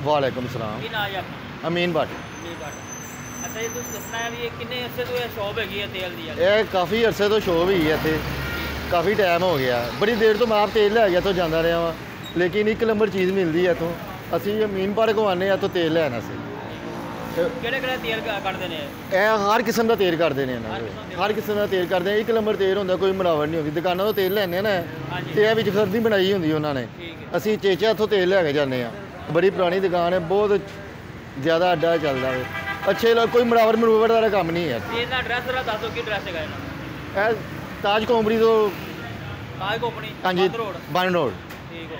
वालेकुम सलाम। अमीन भट्ट। अच्छा जी तुम दसना है भी किन्ने अरसे तो शॉप हैगी है तेल दी? ये काफ़ी अरसे तो शॉप ही है इत्थे, काफ़ी टाइम हो गया, बड़ी देर तो मैं आप तेल लै गया तो जाता रहा वा, लेकिन एक नंबर चीज़ मिलती है इतों। असी अमीन भट्ट को आने तो तेल लैन अस ਕਿਹੜੇ ਕਿਹੜੇ ਤੇਲ ਕੱਢਦੇ ਨੇ ਇਹ? ਇਹ ਹਰ ਕਿਸਮ ਦਾ ਤੇਲ ਕਰਦੇ ਨੇ ਇਹਨਾਂ ਹਰ ਕੋਲ। ਕਿਸਮ ਦਾ ਹਰ ਕਿਸਮ ਦਾ ਤੇਲ ਕਰਦੇ ਆ। ਇੱਕ ਨੰਬਰ ਤੇਲ ਹੁੰਦਾ, ਕੋਈ ਮਿਲਾਵਟ ਨਹੀਂ ਹੁੰਦੀ। ਦੁਕਾਨਾਂ ਤੋਂ ਤੇਲ ਲੈਂਦੇ ਆ ਨਾ, ਹਾਂਜੀ। ਤੇ ਇਹ ਵਿੱਚ ਖਰਦੀ ਬਣਾਈ ਹੁੰਦੀ ਉਹਨਾਂ ਨੇ। ਠੀਕ ਹੈ। ਅਸੀਂ ਚੇਚਾ ਇੱਥੋਂ ਤੇਲ ਲੈ ਕੇ ਜਾਂਦੇ ਆ। ਬੜੀ ਪੁਰਾਣੀ ਦੁਕਾਨ ਹੈ, ਬਹੁਤ ਜ਼ਿਆਦਾ ਅੱਡਾ ਚੱਲਦਾ ਵੇ। ਅੱਛੇ ਕੋਈ ਮਿਲਾਵਟ ਦਾ ਕੰਮ ਨਹੀਂ ਹੈ। ਤੇ ਇਹਦਾ ਐਡਰੈਸ ਜਰਾ ਦੱਸੋ, ਕੀ ਐਡਰੈਸ ਹੈਗਾ ਇਹਨਾਂ ਦਾ? ਇਹ ਤਾਜ ਕੋਂਬਰੀ ਤੋਂ ਤਾਜ ਕੰਪਨੀ ਹਾਂਜੀ ਰੋਡ। ਬੰਨ ਰੋਡ। ਠੀਕ ਹੈ।